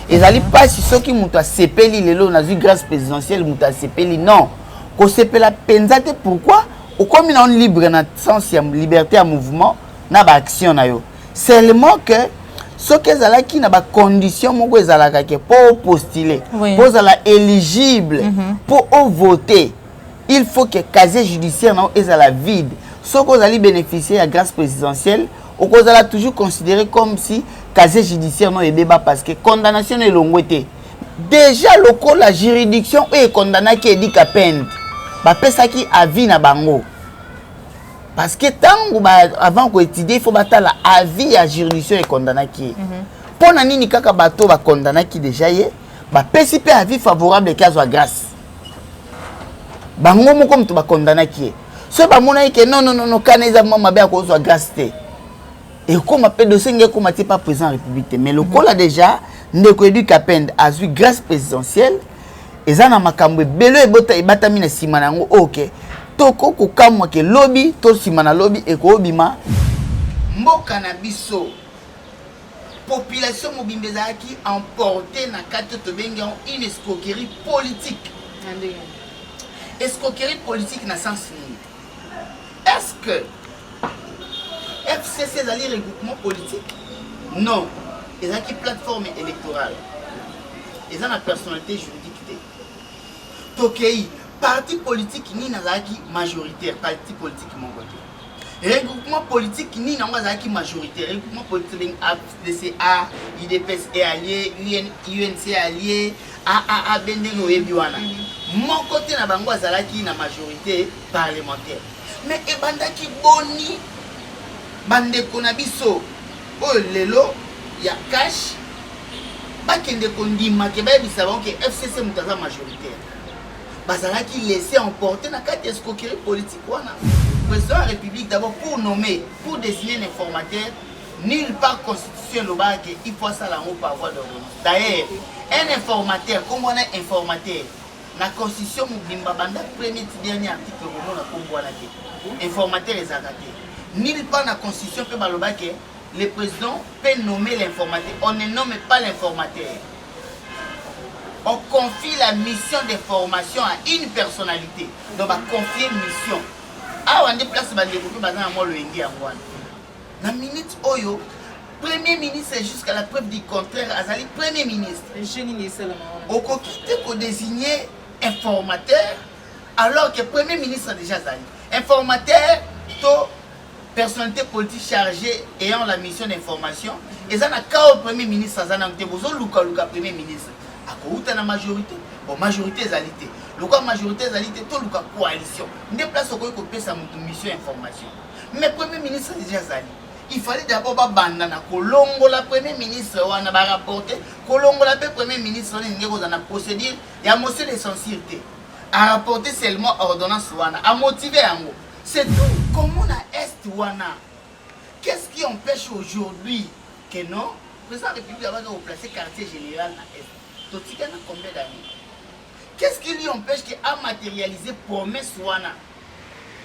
ezali pasi soki muto asepeli lelo na grâce présidentielle muto asepeli non ko sepela penzate pourquoi au comme on libre na sens ya liberté à mouvement na ba action na yo seulement que ce que ezalaki na ba condition moko ezalaka ke pour postuler pour la éligible pour voter il faut que casier judiciaire na ezala vide ce que vous allez bénéficier à grâce présidentielle au cause là toujours considéré comme si casier judiciaire non ebeba parce que condamnation est longueté déjà local la juridiction est condamné qui dit qu'à peine ba pesa ki avis na bango parce que tant avant ko étudier il faut batala avis à juridiction et condamné qui pour na nini kaka bato ba condamné qui déjà yé ba pesi pe avis favorable cas de grâce bango moko mtu ba condamné qui ce ba mona que non kaneza mama ba ko zo grâce té et comme appel dossier ngé comme pas président république mais le col a déjà ndeko éduque à peine a eu grâce présidentielle ezana makambo belo ebota ebatami na sima nango OK toko ko kamwa ke lobby to sima na lobby e ko bima mboka na biso population mobimbeza qui emporté na kati to bengi une escroquerie politique escroquerie politique na sens nini est-ce que FCC est un regroupement politique? Non. Ils ont une plateforme électorale. Ils ont une personnalité juridique. Donc, parti politique ni n'a majoritaire, parti politique mon côté. Regroupement politique ni n'a majoritaire, regroupement politique ADCA, IDPS est allié, UNC est allié, AAA Bendengo et Biwana. Mon côté n'a pas na majorité parlementaire. Mais ebandaki boni bande konabiso o lelo ya cash bakende kondima ke ba bisa ba que FCC mutaza majoritaire bazalaki laisser emporter na carte escroquerie politique wana président de la République d'abord pour nommer pour désigner un informateur nulle part constitution loba que il faut ça la par voie d'ordonnance d'ailleurs un informateur comme on est informateur la constitution mubimba banda premier dernier article au na kombwana ke informateur ezakate nulle part dans la constitution peut baloba que le président peut nommer l'informateur. On ne nomme pas l'informateur. On confie la mission d'information à une personnalité. Donc on confie une mission. Ah on déplace ba développer bazana mo loengi angwana. Na minute oyo premier ministre jusqu'à la preuve du contraire azali premier ministre. Au kokite ko désigner informateur alors que premier ministre déjà azali. Informateur to personnalité politique chargée ayant la mission d'information et ça n'a qu'au premier ministre ça n'a pas luka premier ministre à cause na majorité bon majorité zalité luka majorité zalité tout luka coalition déplace au ko pesa mission information mais premier ministre déjà zali il fallait d'abord banda na kolongo la premier ministre wana ba rapporter kolongo la premier ministre ni ngeko za na procédure ya motion de censure à rapporter seulement ordonnance wana à motiver yango. C'est tout. Comment on a Est Wana? Qu'est-ce qui empêche aujourd'hui que non? Le président de la République va replacer quartier général à Est. Totika na combien d'années? Qu'est-ce qui lui empêche à matérialiser promesse Wana?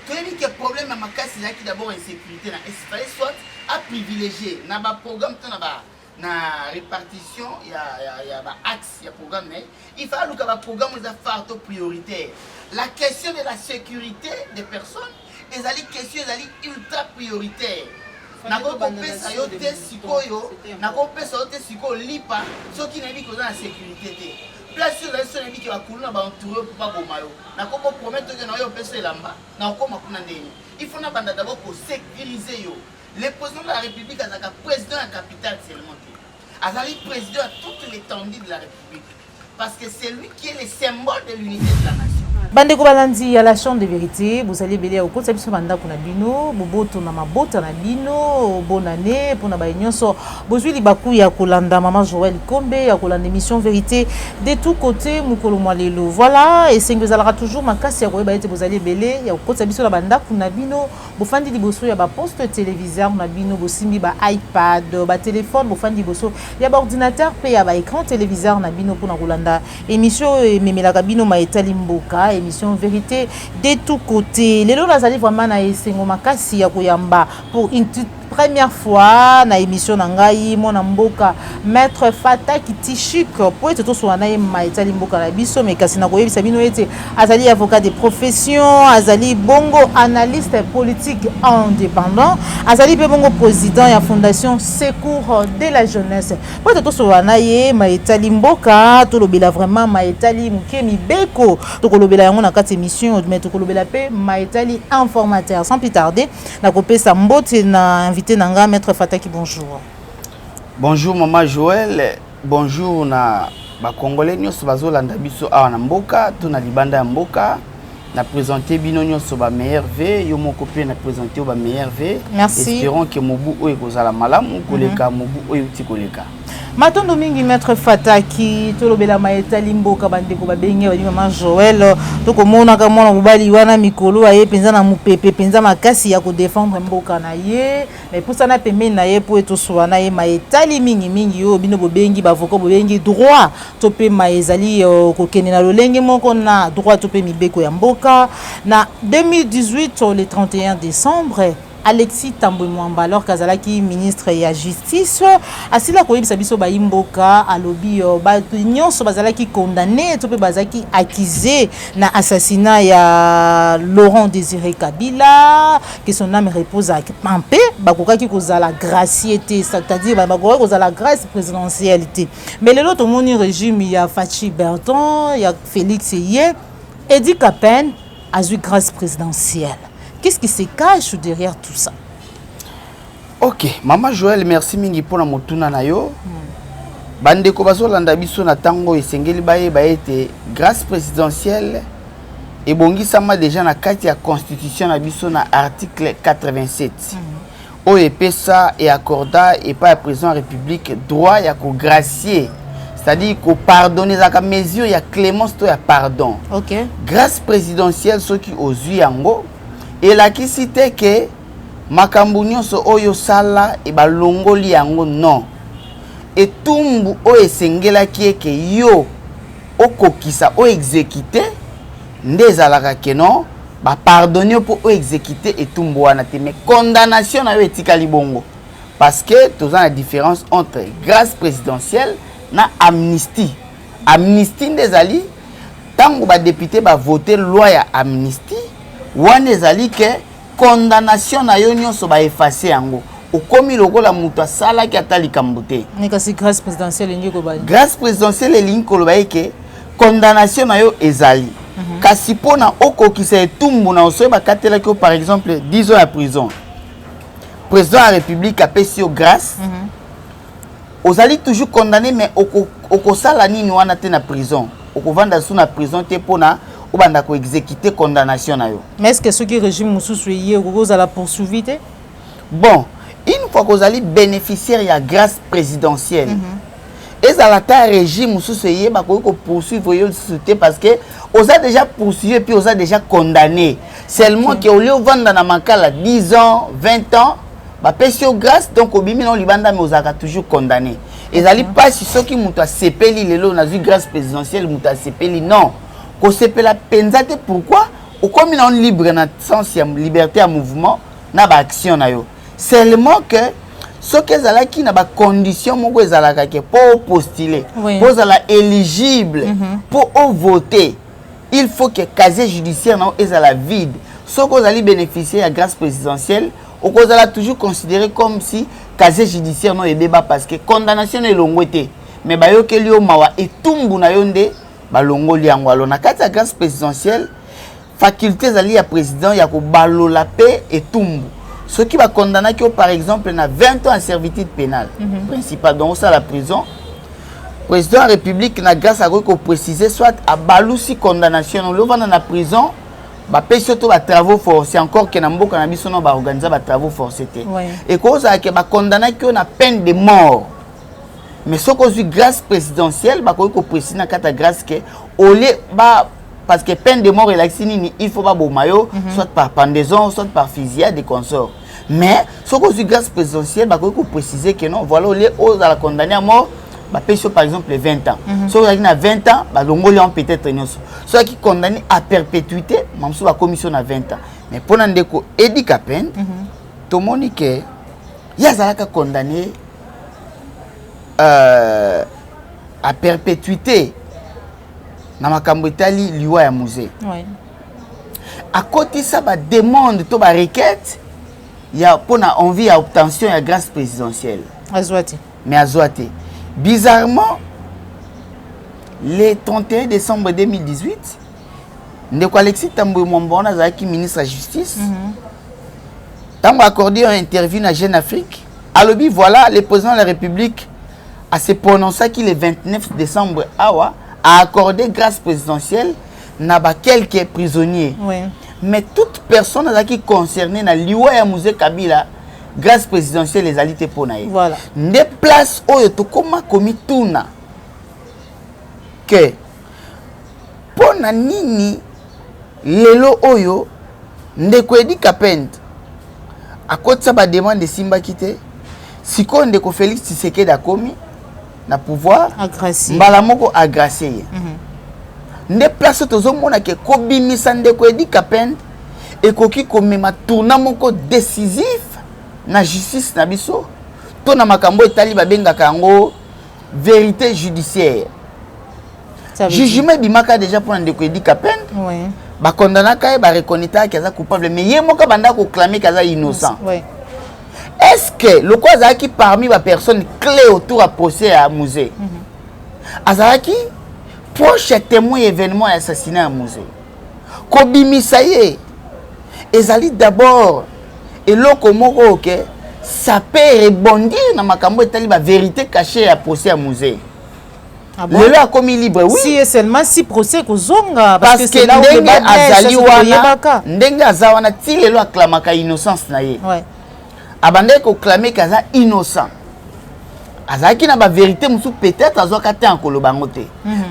Tu as dit que le problème à ma casse, c'est qui d'abord insécurité na Est. Il fallait soit à privilégier. Na ba programme na répartition, il y a axe, il y a programme, mais il faut que le programme soit prioritaire. La question de la sécurité des personnes, les questions ultra prioritaires. Nako pesa yote sikoyo, nako pesa yote sikoyo lipa, ceux qui n'ont pas la sécurité. Place sur les gens qui va couler ba entouré pour pas gomayo. Nako promettre que na yo pesa lamba, na ko makuna ndeni. Il faut d'abord pour sécuriser yo. Le président de la République a un président de la capitale seulement. Azali président à toute l'étendue de la République. Parce que c'est lui qui est le symbole de l'unité de la nation. Bande Kobalandi à la chambre de vérité, vous allez béler au côté de ce mandat pour Nabino, Boboto Namabota Nabino, bonne année pour Nabaïnyoso, Bozui Libakou Yakolanda, Maman Joël Kombe, Yakolanda émission vérité de tous côtés, Moukolo Malelo. Voilà, et c'est que vous allez toujours ma casse, vous allez béler, il y a au côté de ce mandat pour Nabino, Bofandi Liboso, il y a un poste téléviseur, Nabino, Bosimbi, iPad, téléphone, Bofandi Liboso, il y a un ordinateur, il y a un écran téléviseur, Nabino pour Nakolanda, émission Memela Gabino Maeta Limboka, émission vérité de tous côtés. Les lois azali vraiment na esengo makasi ya koyamba pour première fois na émission na ngai mona mboka maître Fata Kitichik po ete to soana ye maitali mboka na biso mais kasi na koyebisa bino ete azali avocat de profession azali bongo analyste politique indépendant azali pe bongo président ya fondation Secours de la jeunesse po ete to soana ye maitali mboka to lobela vraiment maitali mukemi beko to kolobela yango na kati émission mais to kolobela pe maitali informateur sans plus tarder na kopesa mbote na invité nanga maître Fataki. Bonjour. Bonjour maman Joël, bonjour na ba congolais nyonso bazolanda biso awa na mboka to na libanda ya mboka na présenter bino nyonso ba meilleur V yo moko pe na présenter ba meilleur V. Merci. Espérons que mobu oyo kozala malamu koleka mobu oyo ti koleka. Matondo mingi maître Fataki tolobela maetali mboka bandeko babenge bali maman Joël to komona ka mwana mobali wana mikolo aye penza na mupepe penza makasi ya ko défendre mboka na ye mais pour ça na pembeni na ye po eto soana ye maetali mingi mingi yo bino bobengi bavoko bobengi droit to pe maezali ko kene na lolenge moko na droit to pe mibeko ya mboka na 2018 le 31 décembre Alexis Tambwe Mwamba alors kazalaki ministre ya justice asila koyebisa biso ba imboka alobi ba nyonso bazalaki condamné to pe bazaki accusé na assassinat ya Laurent Désiré Kabila que son âme repose en paix bakokaki kozala graciété c'est-à-dire bakokaki kozala grâce présidentielle mais le lot moni régime ya Fachi Berton ya Félix Yé Edi Kapen a eu grâce présidentielle. Qu'est-ce qui se cache derrière tout ça? Ok, maman Joël, merci mingi pour la motuna na yo. Bande ko bazolanda biso na tango esengeli baye baete grâce présidentielle et bongisama déjà na kati ya constitution na biso na article 87. O epesa et accorda et pas président de la République droit ya ko gracier. C'est-à-dire qu'on pardonne à mesure il y a clémence to ya pardon. OK. Grâce présidentielle ceux qui osu yango et la qui cité que makambu nyonso oyo sala e balongoli yango non et tumbu o esengela kieke yo okokisa o exécuter ndezalaka ke non ba pardonner pour o exécuter et tumbu wana te mais condamnation na yo etikali bongo parce que tous la différence entre grâce présidentielle na amnistie. Amnistie ndezali tango ba député ba voter loi ya amnistie wana ezali ke condamnation na yo nyonso ba effacer yango okomi lokola mutu asalaki ata likambo te. Mais kasi grâce présidentielle elingi kobali. Grâce présidentielle elingi koloba ke condamnation na yo ezali. Kasi pona okokisa etumbu na osoyeba katelaki yo par exemple 10 ans à prison. Président de la République a payé sur grâce. Ozali toujours condamné mais okosala nini wana te na prison. Okovanda sous na prison te pona obanda ko exécuter condamnation na yo. Mais est-ce que ce qui régime mususu yé okoza la poursuivre? Bon, une fois que vous allez bénéficier de grâce présidentielle, et ça la régime mususu yé ba ko poursuivre yo parce que vous avez déjà poursuivi puis vous avez déjà condamné. Seulement que au lieu de vendre na makala 10 ans, 20 ans, ba pesio grâce donc obimi non libanda mais vous avez toujours condamné. Et ça li pas si ceux qui muta sepeli lelo na grâce présidentielle muta sepeli non. Ko sepela penzate pourquoi au comme on libre na sens ya liberté à mouvement na ba action na yo. Seulement que ce que zala qui na ba condition moko ezalaka ke pour postuler, pour zala éligible, pour voter, il faut que casier judiciaire na ezala vide. Ce que vous allez bénéficier à grâce présidentielle, au cause là toujours considéré comme si casier judiciaire non ebeba parce que condamnation est longoté. Mais ba yo ke lio mawa etumbu na yonde ba longoli yango alo na kati ya grâce présidentielle faculté zali ya président ya ko balola paix etumbu. Ceux qui va condamner qui par exemple na 20 ans en servitude pénale, principal donc ça la prison. Président de la République na grâce à quoi préciser soit à balusi condamnation le vendre na prison ba paye surtout ba travaux forcés encore que na mboka na biso no ba organiser ba travaux forcés et cause à que ba condamner qui na peine de mort. Mais ce qu'on dit grâce présidentielle ba ko préciser na kata grâce que au lieu ba parce que peine de mort il faut pas bomayo soit par pendaison soit par fusillade des consorts. Mais ce qu'on dit grâce présidentielle ba ko préciser que non voilà au lieu aux à la condamner à mort ba paye par exemple 20 ans. Soit qui na 20 ans ba longoli on peut-être nyonso. Soit qui condamné à perpétuité mamso ba commission na 20 ans. Mais pour ndeko Edi Kapen to monique yazalaka condamné à perpétuité na makambo etali liwa ya musée. Oui. À côté ça ba demande to ba requête ya pona envie à obtention ya grâce présidentielle. Azwati. Mais azwati. Bizarrement le 31 décembre 2018, ndeko Alexis Tambwe Mwamba azaki ministre de la justice. Tant accordé une interview dans Jeune Afrique, alobi voilà le président de la République a se prononcé qui le 29 décembre a accordé grâce présidentielle na ba quelques prisonniers. Oui. Mais toute personne qui concernée na liwa ya musée Kabila grâce présidentielle les alités pour naïe. Voilà. Des places oyo to koma komi tuna que pona nini lelo oyo ndeko Edi Kapende à côté ça ba demande de Simba kité siko ndeko Félix Tshisekedi akomi na pouvoir Agressé. mbala moko agressé. Nde place tozomona ke kobimisa ndeko Edi Kapende ekoki komema tourna moko décisif na justice na biso to na makambo etali babengaka yango vérité judiciaire. Jugement bimaka déjà pour ndeko Edi Kapende. Oui. Ba condamnaka ba reconnaître qu'il est coupable mais yemoka banda ko clamer qu'il est innocent. Oui. Est-ce que le Kwazaki parmi les personnes clés autour à procès à musée Azaki proche témoin événement assassinat à musée Kobimisaye ezali d'abord et l'okomoko que ça peut rebondir dans makambo etali ba vérité cachée à procès à musée. Ah bon? Le a commis libre oui. Si et seulement si procès kozonga parce que c'est là où le bas azali wana ndenge azawana ti lelo aklamaka innocence na ye. Ouais. Abandé ko clamer kaza innocent. Azaki na ba vérité musu peut-être azoka te en kolobango te.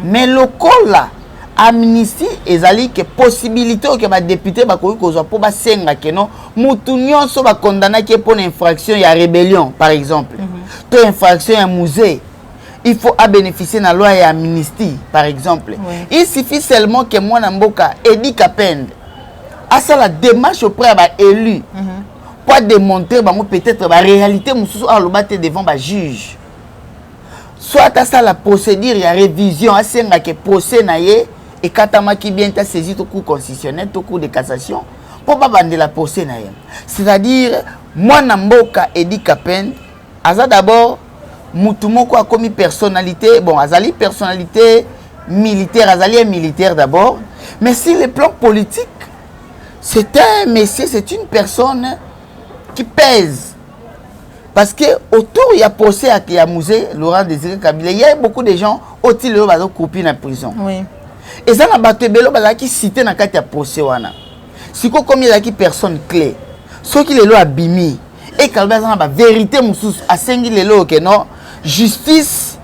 Mais lokola amnistie ezali que possibilité que ba député ba koki kozwa po ba senga que non mutu nyonso ba condamné ke pour infraction ya rébellion par exemple. To infraction ya musée. Il faut à bénéficier de la loi et amnistie, par exemple. Oui. Il suffit seulement que moi, Namboka, Edi Kapende, à ça la démarche auprès de l'élu, pour démontrer peut-être la réalité devant le juge. Soit à ça la procédure, il y a révision, à ça que procès naie et katama qui bien ta saisi au cours constitutionnel, au cours de cassation, pour pas bander la procès naie. C'est-à-dire, moi, Namboka, Edi Kapende, à ça d'abord, Moutoumoko a commis personnalité, bon, Azali personnalité militaire, Azali est militaire d'abord, mais sur le plan politique, c'est un monsieur, c'est une personne qui pèse. Parce que autour, il y a procès à Kiamouze, Laurent Désiré Kabila, il y a beaucoup de gens qui ont coupé dans la prison. Oui. Et ça, il y a qui cité dans le procès. Si comme il y a qui personne clé, ceux qui les ont abîmés, et quand il y a la vérité, à 5 000 que non, justice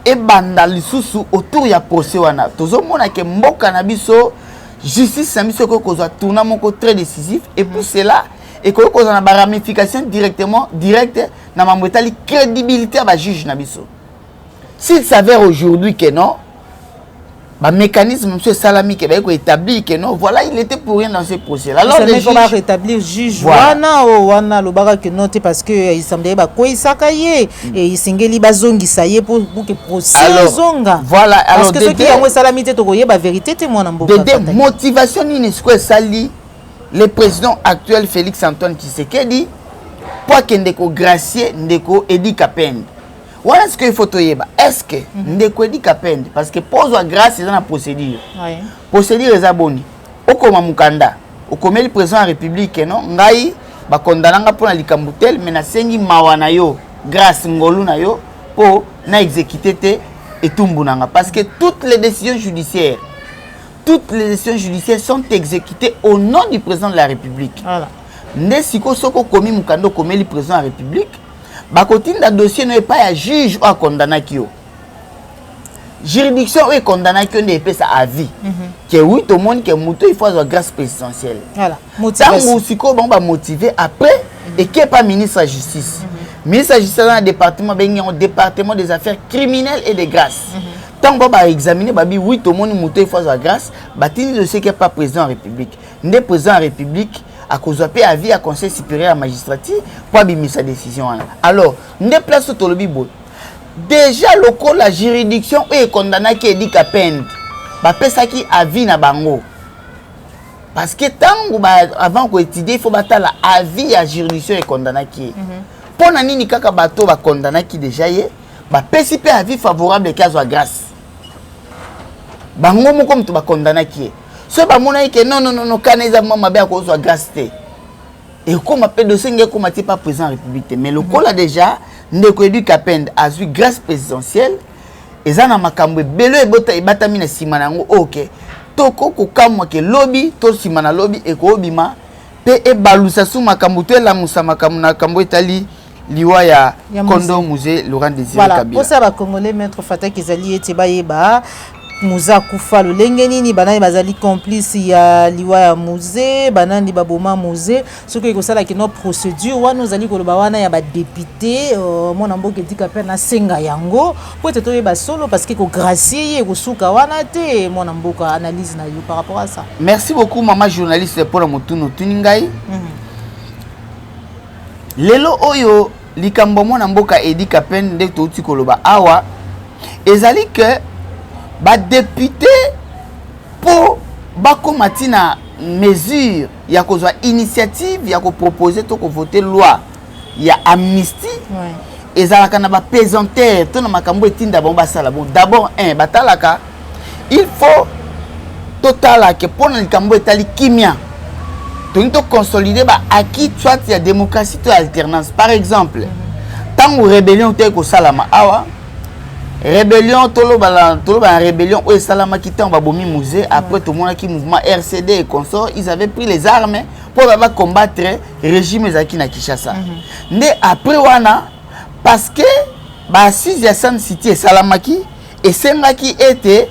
et bandal sous autour ya procès wana tozomona ke mboka na biso justice na biso ko kozwa tourna moko très décisif et pour cela et ko kozwa na ba ramification directement direct na mamwetali crédibilité à ba juge na biso. S'il s'avère aujourd'hui que non ba mécanisme monsieur Salami qui va établi que non voilà il était pour rien dans ce procès là. Alors les juges va rétablir juge wana lobaka que non parce que il semblait ba ko isakaye et isengeli bazongisa ye pour que procès zonga. Voilà alors parce que ceux qui ont Salami te to koyeba vérité te mona mboka. De motivation ni ce sali le président actuel Félix Antoine Tshisekedi pour que ndeko gracier ndeko Edi Kapende. Voilà ce qu'il faut te dire. Est-ce que ndeko Edi Kapende parce que pose grâce dans la procédure. Oui. Procédure est abonni. Okoma mukanda. Okome le président de la République non ngai ba kondananga pour na likambutel mais na sengi mawana yo grâce ngolu na yo pour na exécuter te etumbunanga parce que toutes les décisions judiciaires sont exécutées au nom du président de la République. Voilà. Nde siko soko komi mukando komeli le président de la République. Bakotinda dossier n'est pas à juge ou à condamner qui yo. Juridiction est condamné qui n'est pas à vie. Que oui tout le monde que muto il faut avoir grâce présidentielle. Voilà. Motivation. Tant siko bon ba motiver après et qui est pas ministre de la justice. Ministre de la justice dans le département département des affaires criminelles et de grâce. Tant bon ba examiner ba oui tout le monde muto il faut avoir grâce, batini dossier qui est pas président de la République. Né président de la République à cause de avis à conseil supérieur à magistrature pour abîmer sa décision. Alors, ne place au tolobibo. Déjà, la juridiction est condamnée qui est dit qu'à peine. Ça qui avis na bango. Parce que tant avant qu'on étudie, il faut battre la avis à juridiction est condamné qui est. Pour nani ni kaka bateau ba condamné qui déjà y est, ba PCP avis favorable cas de grâce. Bango mo comme tu ba condamné qui est. Ce ba mona que non kaneza mama ba cause de grâce té. Et comme appel de singe comme tu pas président république mais le col a déjà ndeko éduque à peine a eu grâce présidentielle et ça na makambo belo e bota e batami na sima nango OK. Toko kokamwa ke lobby to sima na lobby e ko bima pe e balusa su makambo to la musa makambo na kambo etali liwa ya Kondo musée Laurent Désiré Kabila. Voilà, pour ça ba congolais maître Fata Kizali ete ba yeba Muza kufa lolenge ni banani bazali complice ya liwa ya musée banani baboma musée ce que ekosala ki no procédure wana ozali koloba wana ya ba député mona mboka etika pe na senga yango po ete toyeba solo parce que ko gracier ye kosuka wana te mona mboka analyse na yo par rapport à ça. Merci beaucoup maman journaliste pour la motuno tuningai. Lelo oyo likambo mona mboka edika pen de touti koloba awa ezali que ba député pour bakomati na mesure ya kozwa initiative ya ko proposer to ko voter loi ya amnistie ezalaka na ba pesanteur to na makambo etinda bon basala bon d'abord batalaka il faut total que pour na likambo etali kimia to consolider ba acquis soit ya démocratie to alternance par exemple tant ou rébellion te ko salama awa rébellion toloba rébellion o salama qui tant babomi musée après tout le monde qui mouvement RCD et consort ils avaient pris les armes pour combattre régime ezaki na Kinshasa mais après wana parce que ba 6 city et salamaki et sengaki était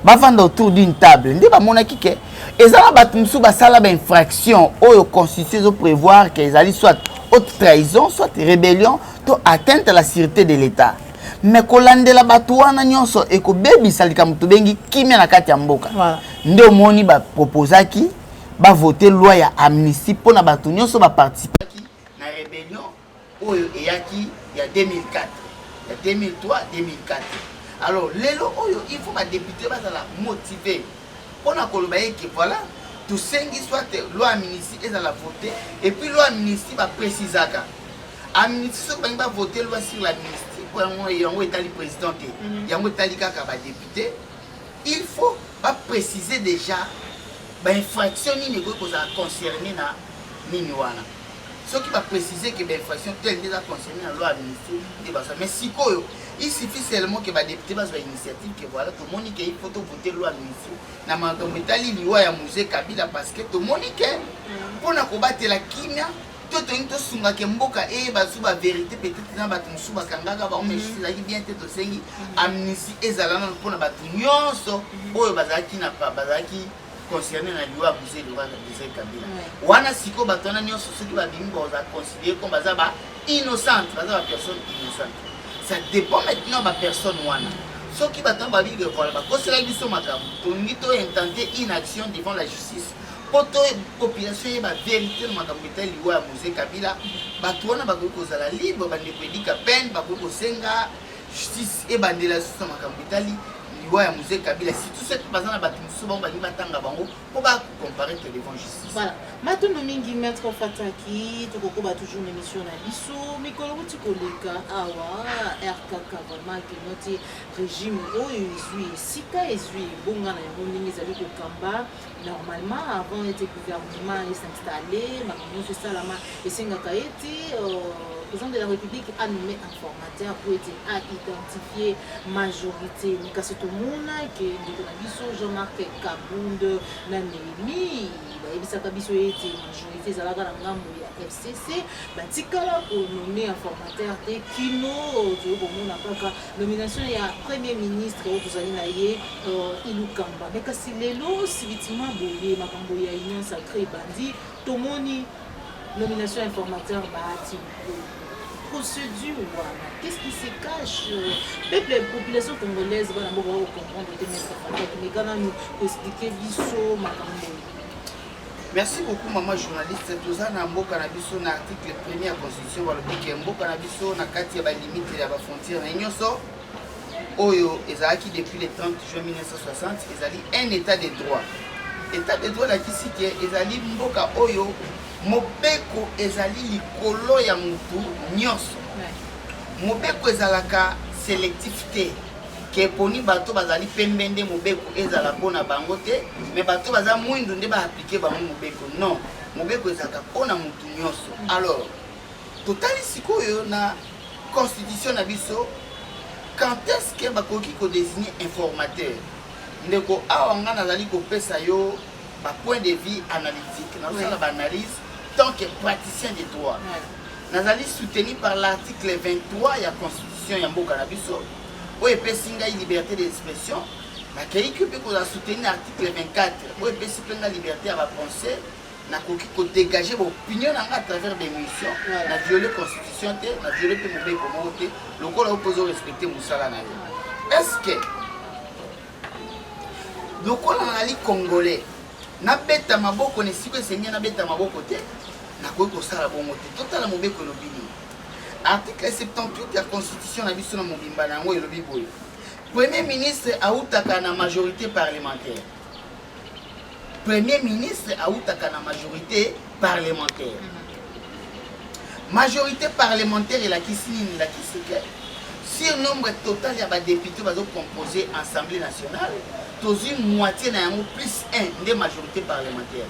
ba vendre autour d'une table ndé ba monaki ke ezala batumsu ba sala ba infraction o constitution prévoir que ezali soit haute trahison soit rébellion to atteinte à la sûreté de l'État. Mais kolandela batu wana nyonso eko bebi salika mutu bengi kimia na kati ya mboka. Ndio moni ba proposaki ba voter loi ya amnistie pona batu nyonso ba participer na rébellion oyo eyaki ya 2004. Ya 2003 2004. Alors lelo oyo il faut ba député ba la motiver pona koloba que voilà tout sengi soit loi amnistie et la voter et puis loi amnistie ba précisaka. Amnistie so ba voter loi sur l'amnistie yango etali président te yango etali kaka ba député il faut pas préciser déjà ba infraction nini ko concerné na nini wana ce qui va préciser que ba infraction telle déjà concerné na loi amnistie et ba ça mais sikoyo il suffit seulement que ba député ba initiative que voilà tout le monde qui il faut voter loi amnistie na makambo etali liwa ya musée Kabila parce que tout le monde qui pona ko batela kimia tout to sunga ke mboka e bazuba vérité peut-être na batu musuba kangaka ba omeshisi la bien te sengi amnistie ezalana pona batu nyonso oyo bazaki na pa bazaki concerné na liwa musée Laurent Désiré Kabila wana siko batona nyonso soki ba bimbo za considérer comme bazaba innocente bazaba personne innocente ça dépend maintenant ba personne wana soki batona ba bigo voilà ba kosela biso makambo to ngito intenter inaction devant la justice poto population ba vérité na makambo etali liwa ya musée Kabila bato wana bakoki kozala libre bandeko edika peine bakoki kosenga justice e bandela susu na makambo etali liwa ya musée Kabila surtout cette baza na bato mosusu bango balingi batanga bango po bacomparaître devant justice. Voilà matondo mingi maître Fataki tokokoba toujours na émission na biso mikolo kuti koleka awa RKK vraiment que notre régime oyo ezwi sika ezwi bonga na yango ndenge ezali kokamba normalement avant était gouvernement s'installer makambo nyonso esalama esengaka ete président de la République a nommé informateur pour être à identifier majorité kasi tomona ke ndeko na biso Jean-Marc Kabund na Némi bayebisaka biso ete majorité ezalaka na ngambo ya FCC batikala konomme informateur te kino tokomona kaka nomination ya premier ministre oyo tozali na ye Ilukamba mais kasi lelo sibitima boye makambo ya union sacrée bandi tomoni nomination informateur bahati procédure voilà qu'est-ce qui se cache peuple la population congolaise va d'abord comprendre que mais quand nous expliquer biso makambo Merci beaucoup maman journaliste. Toza na mboka na biso na article 1er ya constitution balobi ke mboka na biso na kati ya ba limite ya ba frontière na nyonso oyo ezalaki depuis le 30 juin 1960 ezali un état de droit. État de droit lakisi ke ezali mboka oyo mobeko ezali likolo ya mutu nyonso. Mobeko ezalaka sélectif te. Que poni bato bazali pembende mobeko ezala pona bango te mais bato baza mwindu nde ba appliquer bango mobeko non mobeko ezaka pona mutu nyonso. Alors totali sikoyo na constitution na biso quand est-ce que bakoki ko désigner informateur ndeko awa nga nazali kopesa yo ba point de vue analytique na sala ba analyse tant que praticien de droit nazali soutenu par l'article 23 ya constitution ya mboka na biso. Oui, il liberté d'expression. Mais qui peut soutenir l'article 24, oui, la liberté à penser, n'a qu'au dégager vos opinions à travers des missions, n'a violé la constitution, n'a violé le mauvais communauté, le corps a opposé respecter Moussala. Est-ce que le corps a dit congolais, n'a bête à ma boque, on est si que c'est bien, n'a bête à ma boque côté, n'a qu'au sala bon côté, tout à la mauvaise colonie. Article 78 de la Constitution na biso na mobimba nango elobi boye. Premier ministre autaka na majorité parlementaire. Premier ministre autaka na majorité parlementaire. Majorité parlementaire et la kisini la kisike. Si le nombre total ya ba députés va composer Assemblée nationale, tozi moitié na yango plus 1 de majorité parlementaire.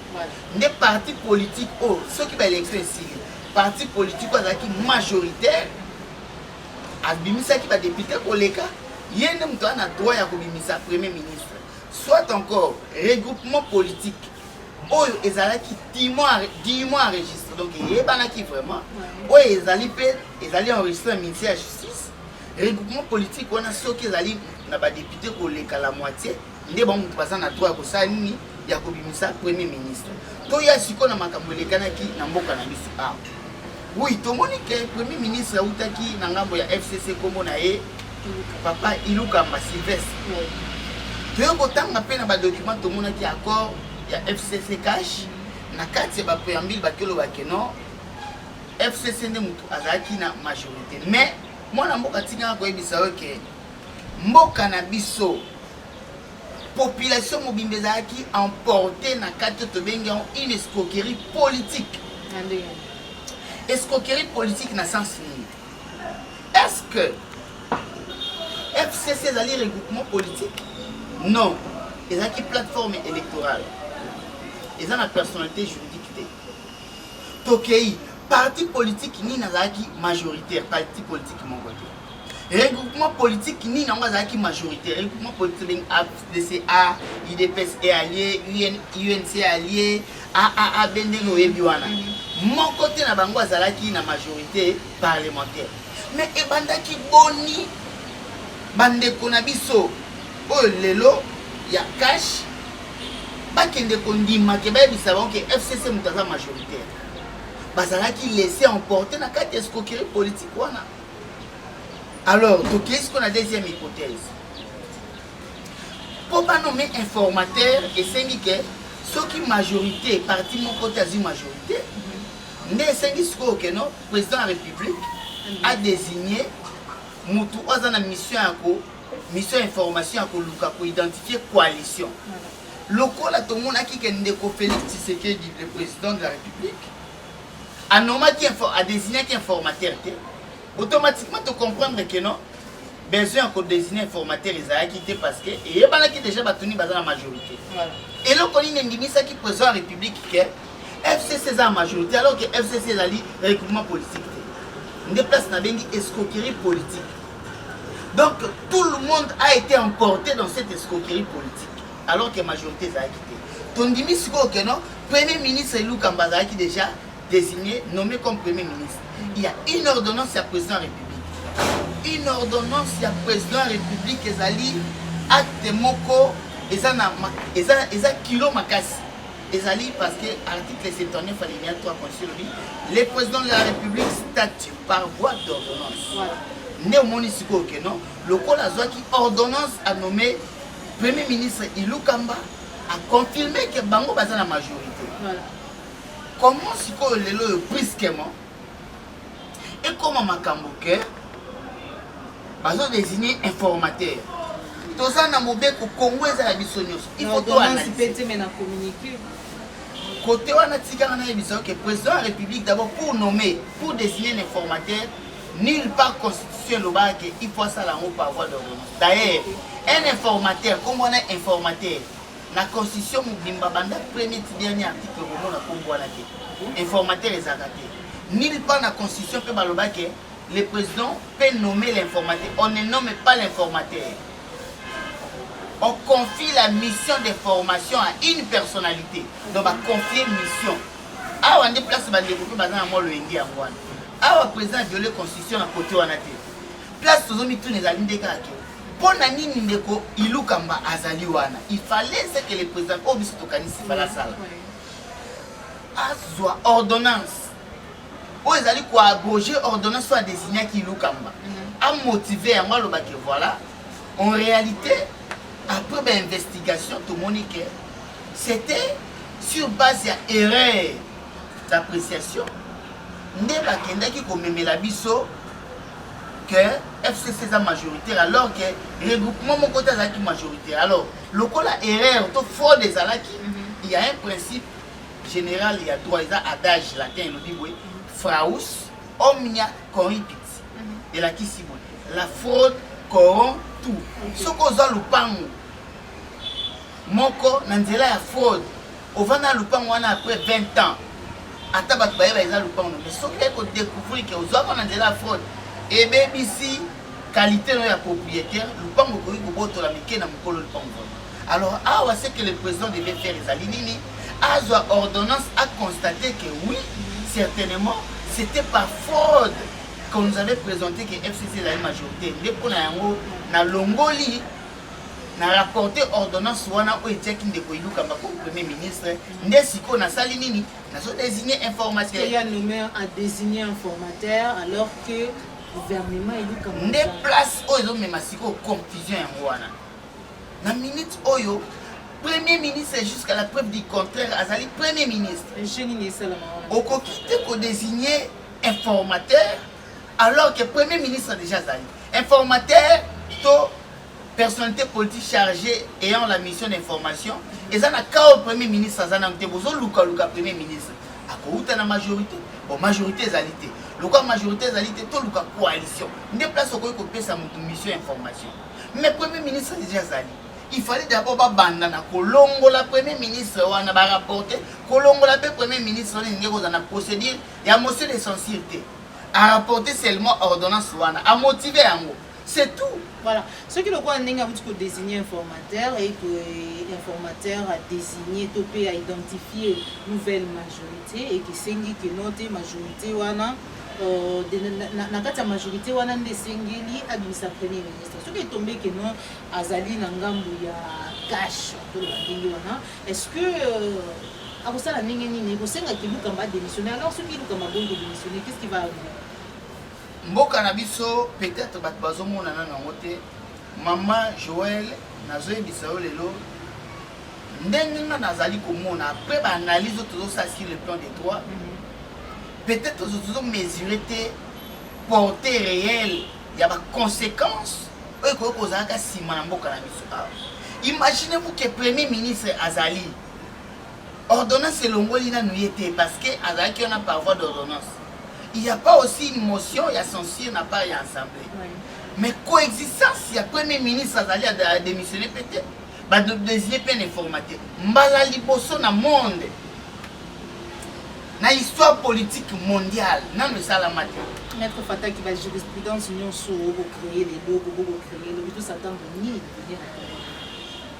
Des partis politiques oh, ceux qui va élection ici. Parti politique qui majoritaire abimisa qui va député koleka yende mtu ana droit ya kobimisa premier ministre soit encore regroupement politique oyo ezalaki 10 mois enregistré donc yebana qui vraiment oyo ezali enregistré au ministère de la justice regroupement politique on a soki ezali na ba député koleka la moitié nde ba mtu basa na droit ko sa nini ya kobimisa premier ministre to ya siko na makambo lekanaki na mboka na biso a. Oui, tout le monde que le Premier ministre Aoutaki Nangambo ya FCC comme on a papa Ilukamba Sylvestre. Tu as autant appelé dans le document tout le monde qui accord ya FCC cash na kati ba préambule ba kelo ba keno FCC ne mutu azaki na majorité. Mais moi na mboka tinga ko ebisa ke mboka na biso population mobimbe zaki emporté na kati to benga une escroquerie politique. Escroquerie politique n'a sens ni. Est-ce que FCC est un regroupement politique? Non. Ils ont une plateforme électorale. Ils ont une personnalité juridique. Tokei, parti politique ni n'a majoritaire, parti politique mon côté. Regroupement politique ni n'a majoritaire. Regroupement politique ADCA, IDPS est allié, UNC allié, AAA Bendengo et Biwana. Mon côté na bango azalaki na majorité parlementaire. Mais ebandaki boni bandeko na biso oyo lelo ya cash bakende kondima ke bayebisa bango ke FCC mutaza majoritaire. Bazalaki laissé emporter na kati escroquerie politique wana. Alors, donc est-ce qu'on a deuxième hypothèse? Pour pas nommer informateur et c'est que ceux qui majorité parti mon côté azim majorité. Mais c'est que le président de la République a désigné Moutou Azana mission information pour identifier coalition. Le coup là tout le monde a qui Félix Tshisekedi, le président de la République, a désigné un informateur. Automatiquement tu comprendre que non besoin de désigner informateur parce que il y a déjà battu la majorité. Et là on a dit ça qui président de la République FCC est en majorité alors que FCC est un regroupement politique. On déplace dans une escroquerie politique. Donc tout le monde a été emporté dans cette escroquerie politique alors que la majorité est quitté. Tondimi Siko Keno, Premier ministre Lou Kambaza qui déjà désigné, nommé comme Premier ministre. Il y a une ordonnance à président de la République. Une ordonnance à président de la République qui est acte moko et ça kilo makasi. Ezali parce que l'article 79 alinéa 3 constitution le président de la République statue par voie d'ordonnance. Né au Monisiko que non, le col qui ordonnance a nommé Premier ministre Ilou Kamba a confirmé que Bango basa la majorité. comment sikoyo lelo brusquement et comment makambo ke bazo désigner informateur toza na mobeko Congo eza ya biso nyonso il faut to analyser mais na communiquer côté wana tikanga na biso que président de la République d'abord pour nommer pour désigner un informateur nulle part constitution lobake il faut ça là par voie d'ordonnance. D'ailleurs un informateur comme on est informateur la constitution mobimba banda premier dernier article au na kombo wana te informateur les agaté nulle part la constitution peut balobake le président peut nommer l'informateur. On ne nomme pas l'informateur. On confie la mission d'information à une personnalité. Donc on va confier mission. Ah, on a des places dans le India. Ah, le président a violé la constitution à côté de la place tous les les alliés de Kaki. Pour nani ndeko ilukamba azali wana. Il fallait que le président au biso tokani sifala sala. Azwa ordonnance. Ou ils allaient quoi abroger ordonnance soit désigné qui ilukamba. A motivé à moi le bac voilà. En réalité, après l'investigation, tout le monde dit que c'était sur base d'erreur d'appréciation. Nous avons dit que FCC est majoritaire alors que le regroupement est majoritaire. Alors, le cas de l'erreur, fraude des alaki, il y a un principe général, il y a droit, il y a un adage latin, il dit oui, fraus omnia corrupit. Et là, qui la fraude corrompt tout. Ce qu'on a le pan, moko nanzela ya fraude, on va dans le pan après 20 ans. Atabat baïba ils a le pan, mais ce qu'on a découvert que aux autres nanzela fraude, et même ici qualité de la propriétaire, le pan moko il boto la mike na mokolo le pan. Alors ah c'est que le président devait faire les alinini, a ordonnance a constaté que oui, certainement c'était par fraude qu'on nous avait présenté que FCC la majorité. Dès qu'on a un longoli, na rapporté ordonnance wana o etia ki ndeko iluka mbako premier ministre nde siko na sali nini na so désigner informateur. Il y a nommé à désigner informateur alors que gouvernement iluka nde place oyo mema siko confusion ya wana. Na minute oyo premier ministre jusqu'à la preuve du contraire azali premier ministre. Au kokite ko désigner informateur alors que premier ministre déjà zali. Informateur to personnalité politique chargée ayant la mission d'information et ça n'a qu'au premier ministre ça n'a pas besoin luka premier ministre à cause de la majorité bon majorité égalité le cas majorité égalité tout le cas coalition des places au côté sa mission information mais premier ministre déjà zali il fallait d'abord banda na kolongo la premier ministre wana ba rapporter kolongo la premier ministre ndeko za na procédure ya motion de censure à rapporter seulement ordonnance wana à motiver yango. C'est tout. Voilà. Ce qui le quoi a désigné informateur et que l'informateur a désigné, topé, a identifié nouvelle majorité et que c'est que notre majorité wana na majorité wana de sengeli abimisa premier ministre. Ce qui est tombé que non azali na ngambu ya cash to bandingi wana. Est-ce que à ça la ningeni ne senga ki luka mba démissionner alors ce qui luka mba bongo démissionner qu'est-ce qui va arriver? Mboka na biso peut-être bat bazomona na ngote maman Joël nazoyebisa yo lelo ndenge nga nazali komona après ba analyse tout ça sur le plan des droits peut-être tous mesurer te portée réelle ya ba conséquences e ko kozaka sima na mboka na biso. Imaginez-vous que premier ministre azali ordonnance elongoli na nuyete parce que azali on a par voie d'ordonnance. Il n'y a pas aussi une motion, il y a censure, n'a pas assemblée. Oui. Mais coexistence, il y a premier ministre qui a démissionné peut-être. Bah de désigner plein d'informateurs. Mbala liboso na monde. Na histoire politique mondiale, non mais ça la matière. Maître Fata qui va jurisprudence union sur créer les logos, créer le tout s'attend de ni venir.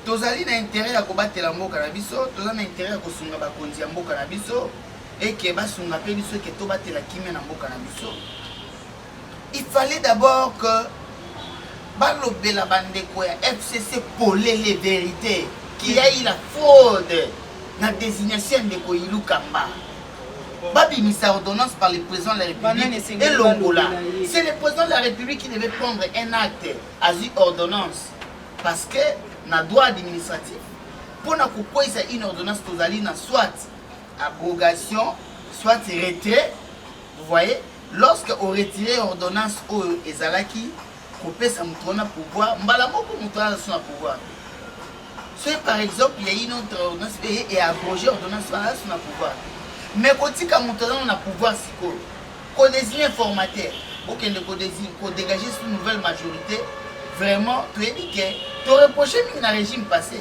Tozali na intérêt à combattre la mboka na biso, tozali na intérêt à kosunga ba konzi ya mboka na biso. Et que basunga pe biso ke to batela kimia na mboka na biso. Il fallait d'abord que balobela bandeko ya FCC pole les vérités qu'il y a eu la fraude na désignation de Koilukamba. Babi misa ordonnance par le président de la République et l'Ongola. C'est le président de la République qui devait prendre un acte à une ordonnance parce que na droit administratif pour na kokoisa une ordonnance tozali na soit abrogation soit retrait, vous voyez, lorsque on retire l'ordonnance au Ezalaki, on peut s'amoutrer pouvoir, Mbalamoko moutrer son pouvoir. Soit par exemple, il y a une autre ordonnance et abroger l'ordonnance sur le pouvoir. Mais quand il y a un pouvoir, c'est qu'on désigne un formateur, pour qu'on dégage une nouvelle majorité, vraiment, tu es dit que tu as reproché le régime passé.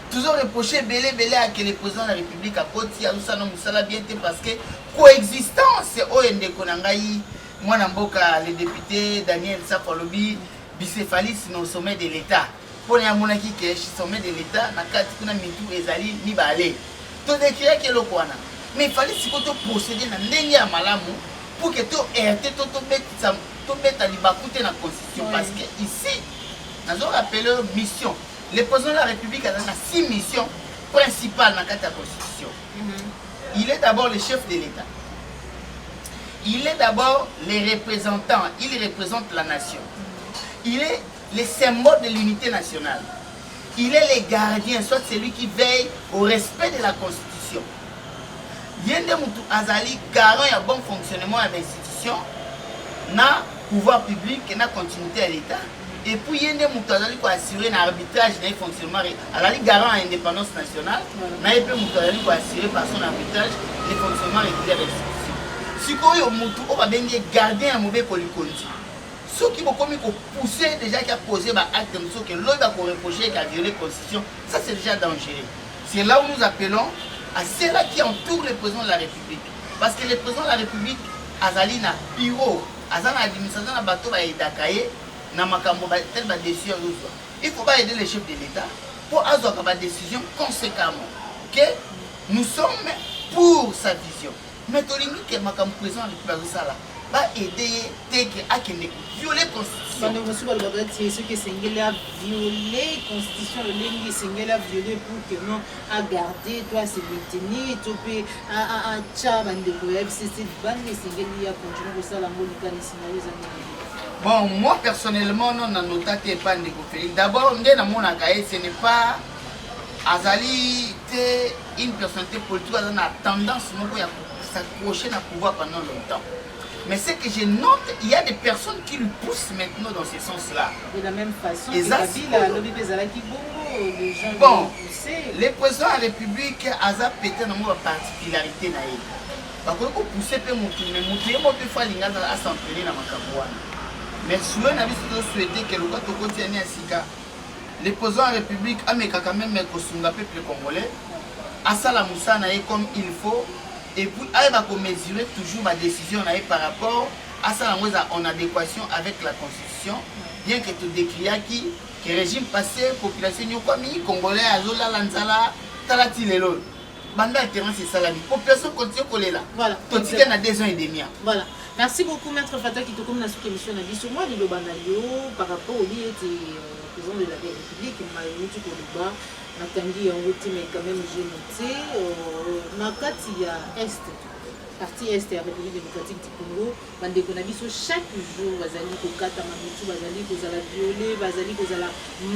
Toujours reproché belé à que le président de la République a côté à ça non ça bien parce que coexistence OND Konangaï moi namboka le député Daniel Safalobi bicéphaliste au sommet de l'État pour les monarchie qui est sommet de l'État na kati kuna mitu ezali ni balé to décrire que le kwana mais il fallait si to procéder na ndenge ya malamu pour que to RT to beta libakute na constitution parce que ici nous avons rappelé mission. Le président de la République a 6 missions principales dans la Constitution. Il est d'abord le chef de l'État. Il est d'abord le représentant. Il représente la nation. Il est le symbole de l'unité nationale. Il est le gardien, soit celui qui veille au respect de la Constitution. Yende Moutou Azali, garant et bon fonctionnement de l'institution, na pouvoir public et na continuité à l'État. Et puis, il y a des assurer l'arbitrage d'un fonctionnement, à la garant à l'indépendance nationale, il y a des assurer par son arbitrage le fonctionnement régulier de l'institution. Si on va garder un mauvais colicondi, ceux qui vont pousser déjà qui a posé un acte, que l'autre va reprocher qui a violé la Constitution, ça c'est déjà dangereux. C'est là où nous appelons à ceux-là qui entourent le président de la République. Parce que le président de la République, Azali na bureau, Azali na administration na bateau va Dakaye. Il faut pas aider les chefs de l'État pour avoir des décisions conséquemment. Que nous sommes pour sa vision. Mais tout le monde qui est président de la République va aider à violer la Constitution. Ceux qui sont violé la Constitution, les sont violé pour que nous à garder, toi se maintenir, tu peux à tchabande de FCC, bande les singles à continuer pour ça la Monica les scénarios. Bon, moi personnellement, non, non, noté pas de Félix. D'abord, ce n'est pas Azali, une personnalité politique qui a tendance à s'accrocher à pouvoir pendant longtemps. Mais ce que je note, il y a des personnes qui lui poussent maintenant dans ce sens-là. De la même façon, bon, le président de la République a peut-être une particularité. Par contre, il pousse un peu à s'entraîner dans ma. Mais si on a souhaité que le gars continue le président de la République a quand même le peuple congolais, à Salamoussa comme il faut, et puis il va mesurer toujours ma décision par rapport à ça en adéquation avec la Constitution, bien que tu décris que le régime passé, la population congolais, Azola, Lanzala, Talati Lelo. Banda alternance c'est ça la vie. Population continue à coller là. Voilà. Tout ce qu'il y a 2 ans et demi. Voilà. Merci beaucoup, Maître Fata, qui te comme dans cette émission. Sur moi, le Banayo, par rapport au lieu président de la République, Maïmouti Koliba, Natangi, en route, mais quand même, j'ai noté, Nakati, Est, partie Est et la République démocratique du Congo, Bandekonabiso, chaque jour, Bazali, Kokata, Mamutu, Bazali, Kozala violé, Bazali, Kozala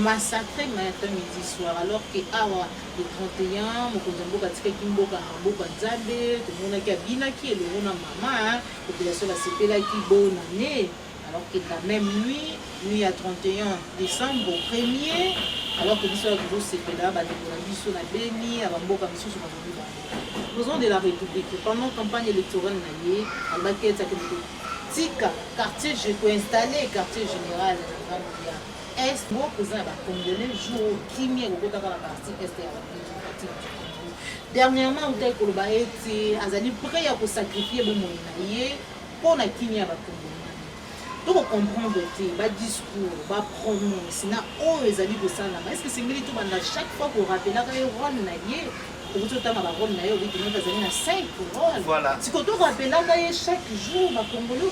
massacré, matin, midi, soir, alors que, le 31, Mokozambo, Katika, Kimboka, Hamboka, Nzambe, tout le monde qui a Binaki, et le monde maman, population va se payer qui bonne année, alors que la même nuit à 31 décembre, au 1er, alors que l'histoire de l'eau s'est fait là, Bandekonabiso, la Béni, Abamboka, Missou, sur ma famille. Président de la République, pendant la campagne électorale, on a Tika, quartier, je peux installer quartier général Est, moi, président de la Congolais, joue qui m'y est au côté de la partie Est et la République. Dernièrement, on a été prêt à sacrifier le moyen pour la Kenya à la Congolais. Donc, on comprend le discours, le promesse, est-ce que c'est militaire chaque fois qu'on rappelle le rôle voilà. Si on rappelle chaque jour, les Congolais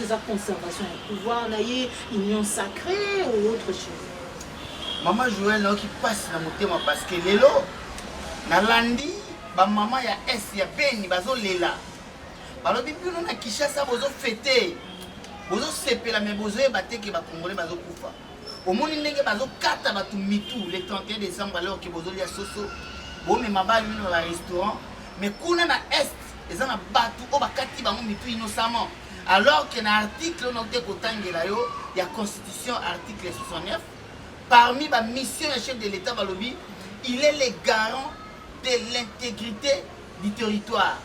la conservation du pouvoir, union sacrée ou autre chose. Maman Joël qui passe dans mon thème parce que les lots, na landi, maman ya S, ya Beni, bazo lela. Alors, depuis nous, na Kishasa, bozo fêter, bozo sepela, mais bozo ebate que les Congolais bazo kufa. Au monde ndenge bazo kata batu mitu le 31 décembre alors que bozo lia soso bomema bali mino ba restaurant mais kuna na est eza na batu o bakati bango mitu innocemment alors que na article noté kotangela yo ya constitution article 69 parmi ba mission du chef de l'état balobi il est le garant de l'intégrité du territoire.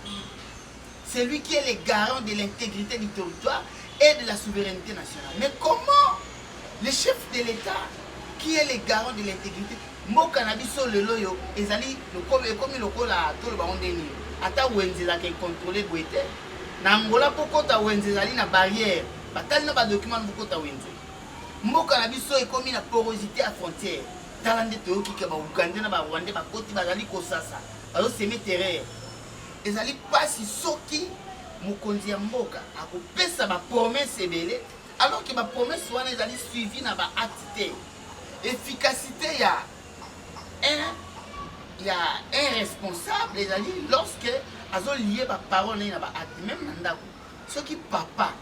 C'est lui qui est le garant de l'intégrité du territoire et de la souveraineté nationale. Mais comment le chef de l'État, qui est le garant de l'intégrité, mboka na biso lelo yo ezali comme lokola tolo ba ondeni ata wenzela ke contrôler boete na ngola pokota wenzeli na barrière batali na ba document pokota wenze mboka na biso ekomi na porosité à frontière talande toyoki ke ba Uganda na ba Rwanda ba koti bazali kosasa bazo seme terrain ezali pasi soki mokonzi ya mboka akopesa ba promesse ebele alors que ba promesse wana ezali suivi na ba acte efficacité ya un responsable ezali lorsque azo lié ba parole na ba acte même na ndako soki papa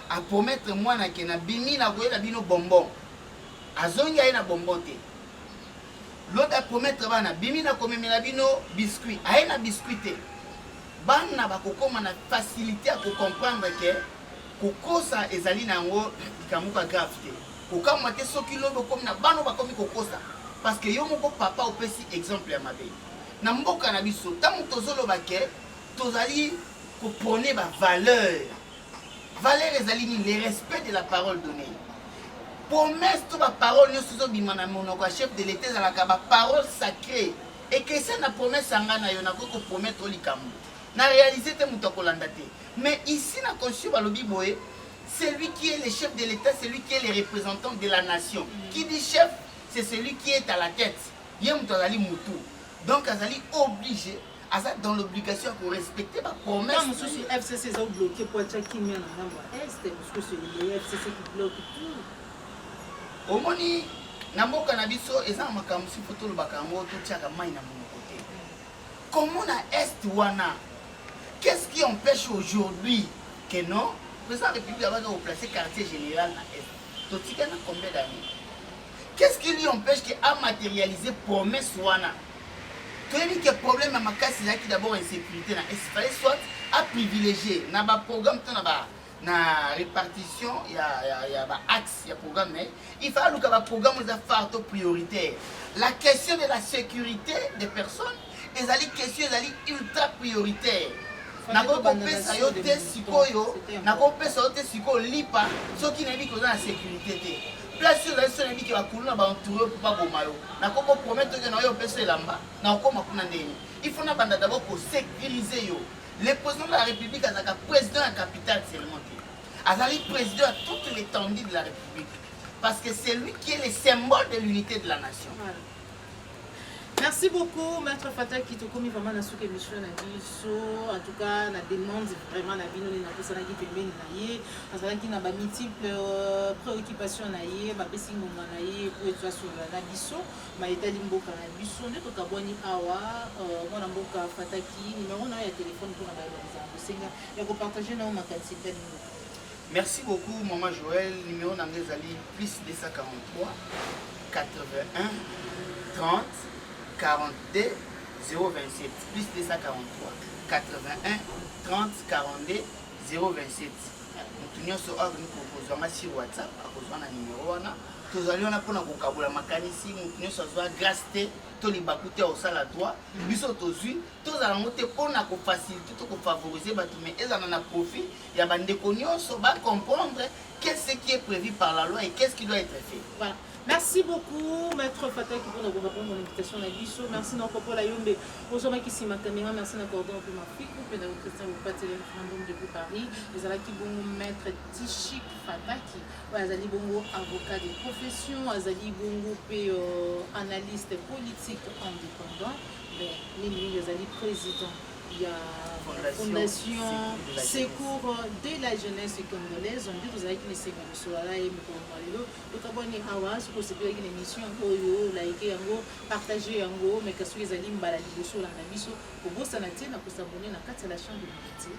a promettre mwana ke na bimi na koyela bino bonbon azongi aye na bonbon te l'autre a promettre bana bimi na komemela bino biscuit aye na biscuit te bana bakokoma na facilité à comprendre que kokosa ezali nango kamuka grave te kokamwa te soki lobo komi na bano bakomi kokosa parce que yo moko papa opesi exemple ya mabe na mboka na biso tango tozoloba ke tozali kopone ba valeur ezali ni le respect de la parole donnée promesse to ba parole nyonso zobima na monoko ya chef de l'état ezalaka ba parole sacrée et que ça na promesse anga na yo na ko promettre likambo na réaliser te muto kolanda te mais ici na constitution balobi boye c'est lui qui est le chef de l'état, c'est lui qui est le représentant de la nation. Qui dit chef, c'est celui qui est à la tête. Donc azali obligé dans l'obligation de respecter ma promesse. Quand monsieur FCC a bloqué pour être qui mène en est, parce que c'est le FCC qui bloque tout. Au moni namboka na biso eza makamsi photo le bakango to tiaka mai na mon côté. Comment na est wana? Qu'est-ce qui empêche aujourd'hui que non le président de la République va replacer quartier général na est. Totika na combien d'années? Qu'est-ce qui lui empêche à matérialiser promesse wana? Tu as dit que le problème à ma casse c'est d'abord insécurité na est. Il fallait soit à privilégier na ba programme na répartition il y a ba axe il y a programme mais il fallait que ba programme les affaires prioritaires. La question de la sécurité des personnes ezali question ezali ultra prioritaire. Nakopesa yo te sikoyo nakopesa yo te sikoyo lipa soki na bi koza na sécurité te place yo la sone bi ke bakulu na ba entouré pour pas bomayo nakopo promettre que na yo pesa elamba na okoma kuna ndeni il faut na banda d'abord pour sécuriser yo le président de la République azaka président de la capitale seulement azali président à toute l'étendue de la République parce que c'est lui qui est le symbole de l'unité de la nation. Merci beaucoup, Maître Fatak qui te commis vraiment dans ce émission en tout cas, la demande vraiment la vie nous na personne qui peut bien naïe, parce que qui n'a pas multiples préoccupations naïe, ba besingo naïe pour être sur la biso, ma état limboka na biso, ne to kaboni awa, mon amboka Fataki, numéro na ya téléphone pour na ba senga, ya ko partager na ma quantité limboka. Merci beaucoup maman Joël, numéro na ngezali plus 243 81 30 42 027 plus 243 81 30 42 027 mutu nyonso oyo kozwanga sur WhatsApp akozwa na numéro wana tozali wana mpona kokabula makanisi mutu nyonso azwa grâce te to libaku te osala toi biso tozwi tozala yango te mpona kofacilite to kofavoriser bato mais ezala na profit ya bandeko nyonso bacomprendre qu'est-ce qui est prévu par la loi et qu'est-ce qui doit être fait. Voilà. Merci beaucoup, Maître Fatak, pour nous répondre à mon invitation à l'issue. Merci encore pour la Yombe. Bonjour, ici ma caméra. Merci d'avoir pour ma fille. Coupe dans le Christian, vous partez le référendum depuis Paris. Les Alaki Bongo, Maître Tichik Fataki. Azali Bongo, avocat de profession. Azali Bongo, analyste politique indépendant. Les Azali président. Il y a Fondation Secours de la jeunesse congolaise. On dit que vous avez une seconde sur la live pour Malilo. Donc, abonnez à ce que c'est une émission en liker, partager, mais que ce soit les aliments sur la biso. Pour vous, ça n'a pas s'abonner à la chaîne de l'unité.